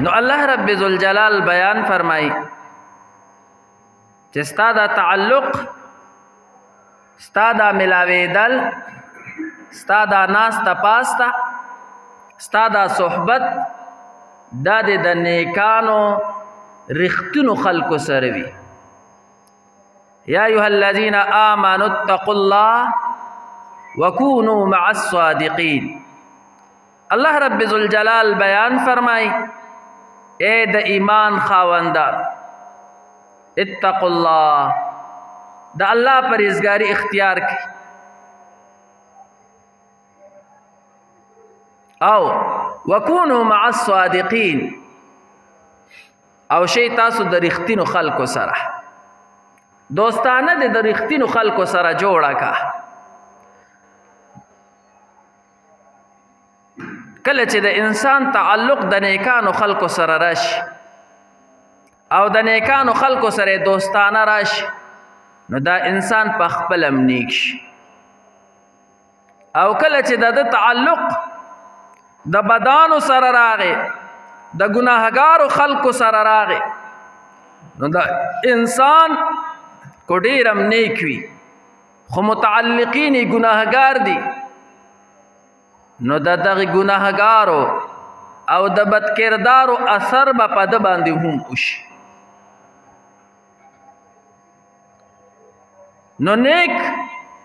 نو الله رب ذوالجلال بیان فرمائی چې ستا دا تعلق، ستا دا ملاویدل، ستا دا ناسته پاسته، ستا دا صحبت دا د نیکانو رښتینو خلکو سره وي. یا ایها الذین آمنوا اتقوا الله وکونوا مع الصادقین. الله رب ذوالجلال بیان فرمائی اے د ایمان خاوندان، اتقوا الله، دا اللہ پرهیزګاری اختیار کی، او وکونوا مع الصادقین، او شی تاسو د رښتینو خلکو سره دوستانه د رښتینو خلکو سره جوړه کا. کله چې د انسان تعلق د نیکانو خلکو سره راشي او د نیکانو خلکو سره دوستانه راشي، نو دا انسان په خپل نیک شي. او کله چې د تعلق د بدانو سره راغی، د ګناهګارو خلکو سره راغی، نو دا انسان کو ډیرم نیک وي خو متعلقین ګناهګار دي، نو د دغه ګناهګارو او د بد کردارو اثر به په ده باندې هم وشي. نو نیک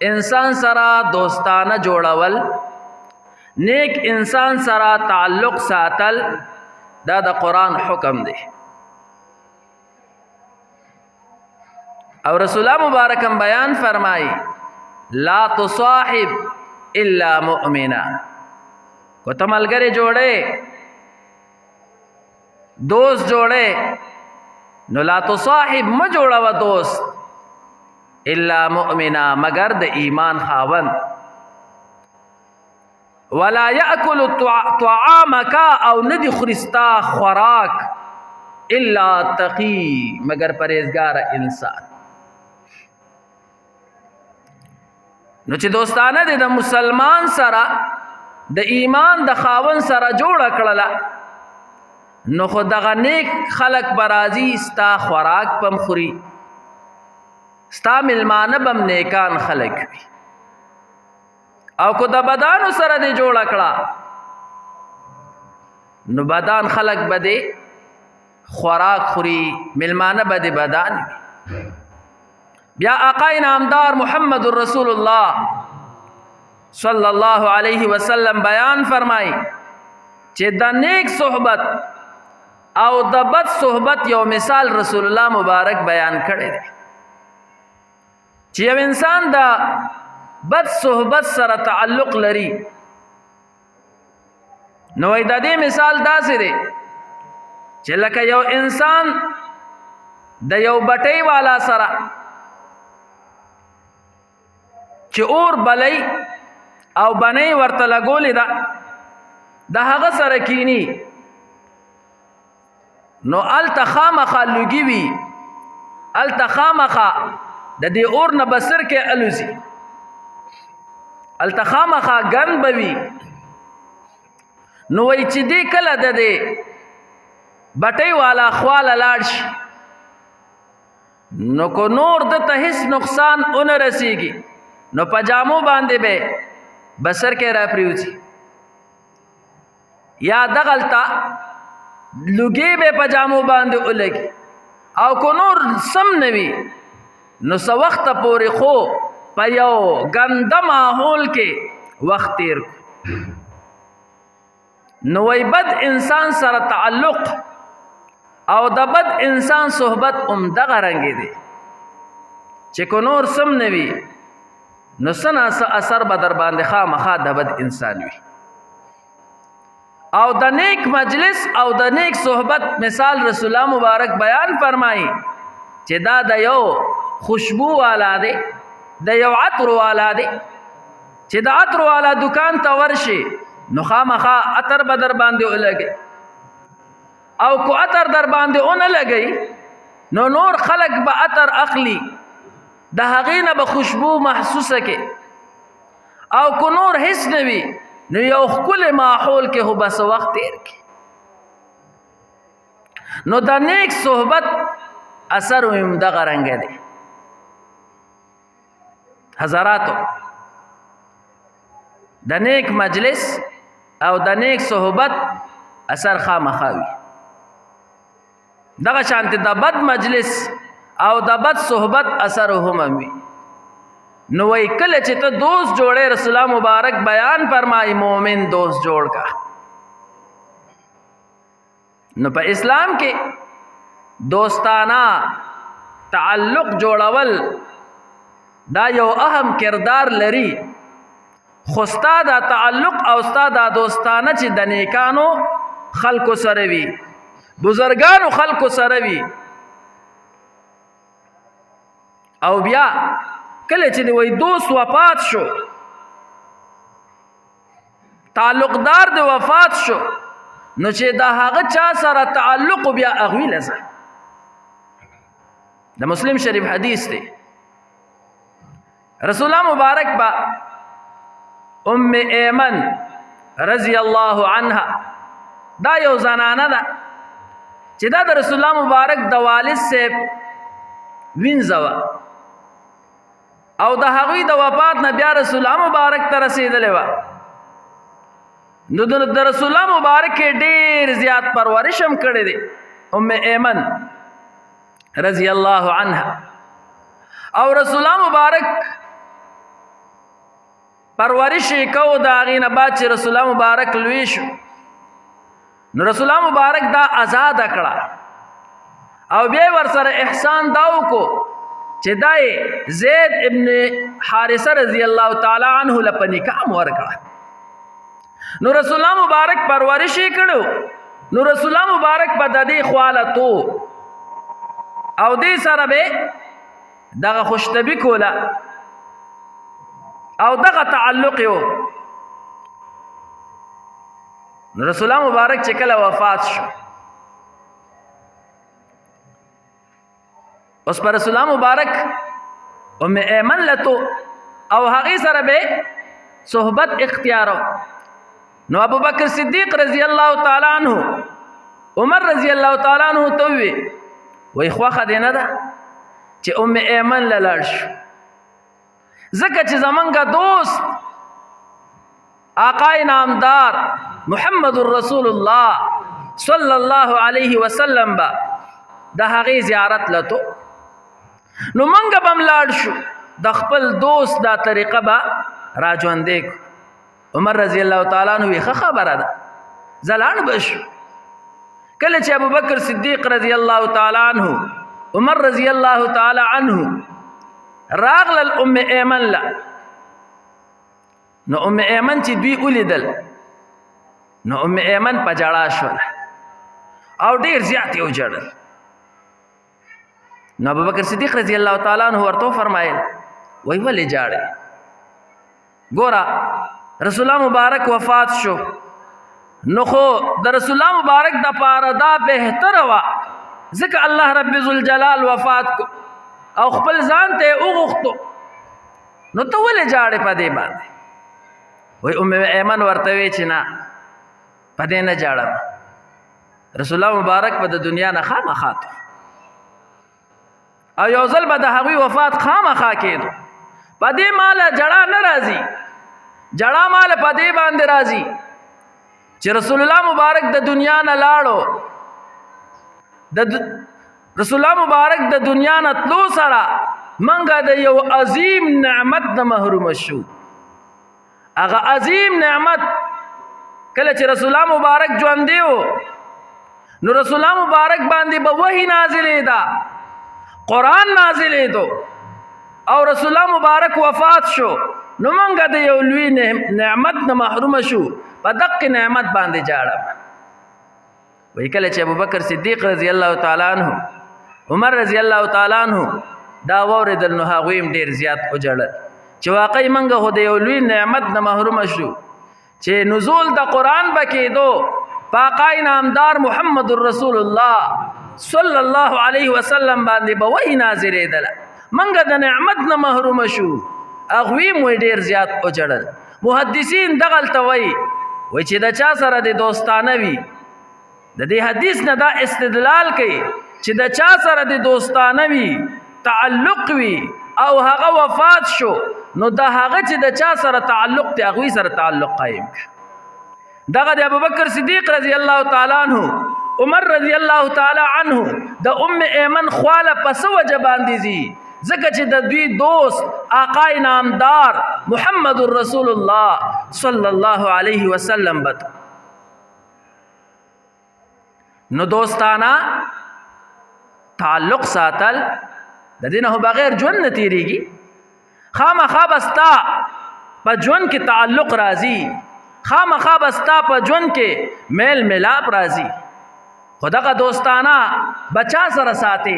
انسان سره دوستانه جوړول، نیک انسان سره تعلق ساتل، دا د قرآن حکم دی. او رسول الله مبارکم بیان فرمائی لا تصاحب الا مؤمنا. کو ته ملګری جوړې، دوست جوړې، نو لا تصاحب ما جوړوه دوست الا مؤمنا، مگر د ایمان خاوند. ولا یاکل طعامک، او ندی خورستا خوراک الا تقی، مگر پرهیزګار انسان. نو چې دوستانه دې د مسلمان سره د ایمان د خاوند سره جوړه کړله، نو خو دغه نیک خلق برازي ستا خوراک پم خوري، ستا ملمانه بم نیکان خلق وي. او کو د بدانو سره دې جوړه کړه، نو بدان خلق به دې خوراک خوري، ملمانه به دې بدان وي. بیا آقا نامدار محمد رسول الله صلی الله علیه وسلم بیان فرمائی چې د نیک صحبت او د بد صحبت یو مثال رسول الله مبارک بیان کړی دی. چې یو انسان د بد صحبت سره تعلق لري، نو د دې مثال داسې دی چې لکه یو انسان د یو بټۍ والا سره چې اور بلی او بنۍ ورته لګولې ده، د هغه سره کینی، نو هلته خامخا لوګي وي، هلته خامخا د دې اور نه بسر کې الوزي، هلته خامخا ګند به وي. نو وایي چې دې کله د دې بټۍ والا خواله لاړ شي، نو کو نور دته هیڅ نقصان ونه رسیږي، نو پجامو باندې به بسر کې را پریوزي، یا دغلتا لوګي به پجامو باندې ولګي، او کو نور سم نوي، نو سو وخت پورې خو په یو ګنده ماحول کې وخت تیر کو. نو وای بد انسان سره تعلق او د بد انسان صحبت دغه رنګې دی چې کو نور سم نوي، نو سنا اثر به در باندې خامخا د بد انسان وي. او د نیک مجلس او د نیک صحبت مثال رسول الله مبارک بیان فرمایي چې دا د یو خوشبو والا دی، د یو عطر والا دی، چې د عطر والا دکان ته ورشي، نو خامخا عطر به در باندې ولګي، او کو عطر در باندې اون لګي، نو نور خلق به عطر اخلي، د هغې نه به خوشبو محسوسه کې، او کو نور هیڅ نه وي، نو یو ښکلی ماحول کې خو بس وخت تیر کې. نو د نیک صحبت اثر هم دغه رنګه دی. حضراتو د نیک مجلس او د نیک صحبت اثر خامخا وي. دغه شانتي د بد مجلس او د بد صحبت اثر هم وي. نو وای کله چې ته دوست جوړې رسول الله مبارک بیان فرمای مومن دوست جوړ کا. نو په اسلام کې دوستانه تعلق جوړول دا یو اهم کردار لري. خو ستا دا تعلق او ستا دا دوستانه چې د نیکانو خلکو سره وي، بزرگانو خلکو سره وي، او بیا کله چې وای دوست وفات شو، تعلقدار د وفات شو، نو چې دا هغه چا سره تعلق بیا اغوی لزه. د مسلم شریف حدیث دی. رسول الله مبارک با ام ایمن رضی الله عنها دا یو زنانه ده چې دا د رسول الله مبارک د والد صاحب وینځوه او د هغوی د وفات نه بیا رسول الله مبارک ته رسېدلې وه. نو د رسول الله مبارک ډېر زیات پرورش هم کړی دی ام ایمن رضی الله عنها. او رسول الله مبارک پرورش کو د هغې نه بعد چې رسول الله مبارک لوی شو، نو رسول الله مبارک دا آزاد کړه او بیا ورسره احسان دا وکړو چې دا یې زید ابن حارثه رضی الله تعالی عنه له په نکاح ورکړه. نو رسول الله مبارک پرورش یې کړو. نو رسول الله مبارک په د دې خواله تو او دې سره به دغه خوشطبي کوله او دغه تعلق یو. نو رسول الله مبارک چې کله وفات شو، اوس پر رسول الله مبارک ام ایمن لتو او هغې سره به صحبت اختیارو. نو ابو بکر صدیق رضی الله تعالی عنہ عمر رضی الله تعالی عنہ ته وی وای خوخه دی نه ده چې ام ایمن لاړ شو، ځکه چې زمونږ دوست آقای نامدار محمد رسول الله صلی الله علیه وسلم با د هغې زیارت لتو. نو مونږ به هم لاړ شو د خپل دوست دا طریقه به راژوندې کړو. عمر رضی الله تعالی عنہ وی ښه خبره ده زه لاړ به شو. کله چې ابو بکر صدیق رضی الله تعالی عنہ عمر رضی الله تعالی عنہ راغلل ام ایمن لا، نو ام ایمن چې دوی ولیدل نو ام ایمن په جړا شوله او ډیر زیات یې وجړل. نو ابو بکر صدیق رضی الله تعالی عنہ ورته فرمایل وای ولې جاړې؟ ګوره رسول الله مبارک وفات شو، نو خو د رسول الله مبارک د پاره دا بهتره وه ځکه الله رب ذوالجلال وفات کو او خپل ځان ته وغوښتو، نو ته ولې جاړې په دې باندې؟ وای ام ایمن ورته وی چې نه په دې نه جاړم، رسول الله مبارک په د دنیا نه خامخا تو او یو ځل به د هغوی وفات خامخا کېدو. په دې ماله جړه نه راځي، جړه ماله په دې باندې راځي چې رسول الله مبارک د دنیا نه لاړو. رسول الله مبارک د دنیا نه تلو سره منګه د یو عظیم نعمت نه محروم شو. هغه عظیم نعمت کله چې رسول الله مبارک ژوندی و، نو رسول الله مبارک باندې به وحی نازلېده، قرآن نازلېدو، او رسول الله مبارک وفات شو، نو منګه د یو لوی نعمت نه محروم شو. په دقه نعمت باندې جاړم. وی کله چې ابوبکر صدیق رضی الله تعالی عنہ عمر رضی الله تعالی عنہ دا واوریدل نو هغوی هم ډېر زیات وجړل چې واقعي منګه خو د یو لوی نعمت نه محروم شو چې نزول د قرآن به کېدو په آقای نامدار محمد رسول الله صلی الله علیه وسلم باندې به وحی نازلېدله، منګه د نعمت نه محروم شو. هغوی هم ډېر زیات وجړل. محدثین دغلته وایي چې د چا سره د دوستانه وي د دې حدیث نه دا استدلال کوي چې د چا سره د دوستانه وي تعلق وي او هغه وفات شو نو د هغه چې د چا سره تعلق دی هغوی سره تعلق قایم کړه. دغه د ابوبکر صدیق رضی الله تعالی عنہ عمر رضی الله تعالی عنہ د ایمن خواله پس وجه باندې زی ځکه چې د دوی دوست آقا نامدار محمد رسول الله صلی الله علیه وسلم بت نو دوستانا تعلق ساتل د دینه بغیر ژوند نه تیریږي. خامخا بستا په ژوند کې تعلق راځي، خامخا بستا په ژوند کې میل ملاپ راځي. خدغه دوستانا بچا سره ساتي.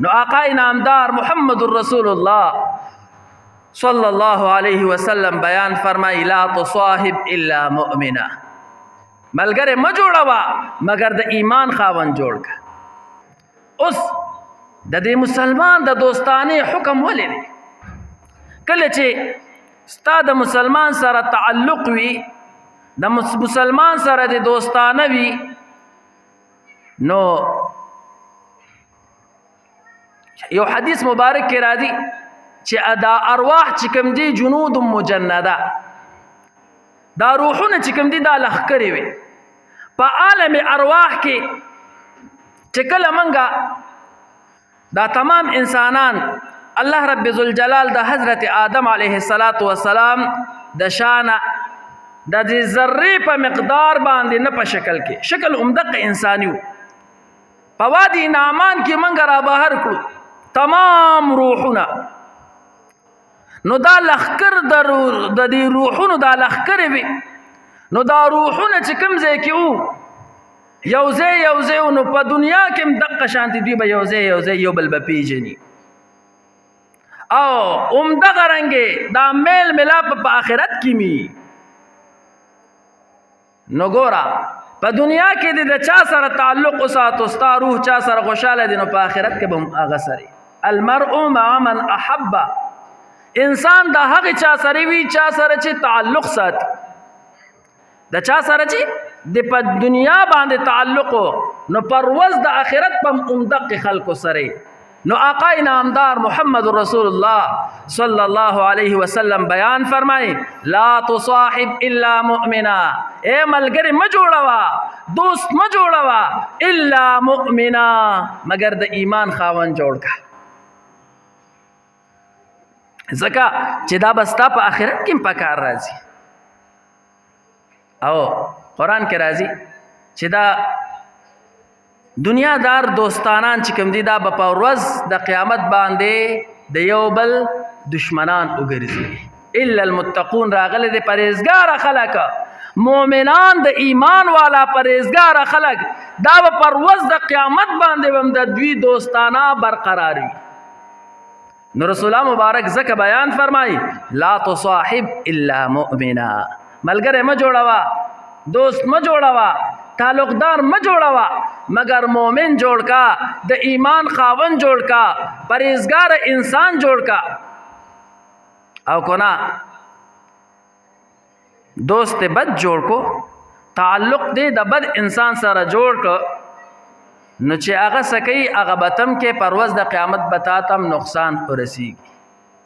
نو آقا نامدار محمد رسول الله صلی الله علیه وسلم بیان فرمای لا تصاحب الا مؤمنا، ملګری ما جوړوا مگر د ایمان خاوند جوړ کا. اوس د دې مسلمان د دوستانه حکم ولې دی؟ کله چې ستا د مسلمان سره تعلق وي، د مسلمان سره د دوستانه وي، نو یو حدیث مبارک کې راځي چې ادا ارواح چې کوم دي جنود مجنده، دا روحونه چې کوم دي دا لخرې وي په عالم ارواح کې. چې کله منګه دا تمام انسانان الله رب ذوالجلال د حضرت آدم علیه السلام د شان د دې ذره په مقدار باندې نه په شکل کې شکل عمدق انسانیو په وادي نعمان کې منګه را بهر کړو تمام روحونه. نو دا لخر د دې روحونو دا لخر وي، نو دا روحونه چې کوم ځای کې وو یوځای نو په دنیا کې هم دقه شانتي دوی به یوځای یو بل به پیژني او عمدغه رنګې دا میل ملاپ په آخرت کې می. نو ګوره په دنیا کې د چا سره تعلق وساتو، ستا روح چا سره خوشاله دي، نو په آخرت کې به هم هغه سره. المرء مع من احب، انسان د هغه چا سره وي چا سره چې تعلق ساتي. د چا سره چې د په دنیا باندې تعلق نو پرواز د آخرت په عمدق خلکو سره. نو آقا نامدار محمد رسول الله صلی الله علیه وسلم بیان فرمائے لا تصاحب الا مؤمنا، اے ملګری ما جوړوا، دوست ما جوړوا الا مؤمنا مگر د ایمان خاوند جوړ کا. ځکه چې دا بستا په آخرت کې پکار راځي. او قرآن کې راځي چې دا دنیا دار دوستانان چې کوم دي دا په ورځ د قیامت باندې د یو بل دشمنان وګرځي. الا المتقون راغله د پرهیزګار خلک، مؤمنان د ایمان والا پرهیزګار خلک دا په ورځ د قیامت باندې هم د دوی دوستانه برقرار وي. نو رسول الله مبارک زکه بیان فرمای لا تصاحب الا مؤمنا، ملګری ما جوړوا، دوست ما جوړوا، تعلقدار ما جوړوا مگر مومن جوړ کا، د ایمان خاون جوړ کا، پرهیزګار انسان جوړ کا. او کنا دوست بد جوړ کو، تعلق دې د بد انسان سره جوړ کو، نو چې هغه سکی هغه بتم کې پرواز د قیامت بتاتم نقصان ورسیږي.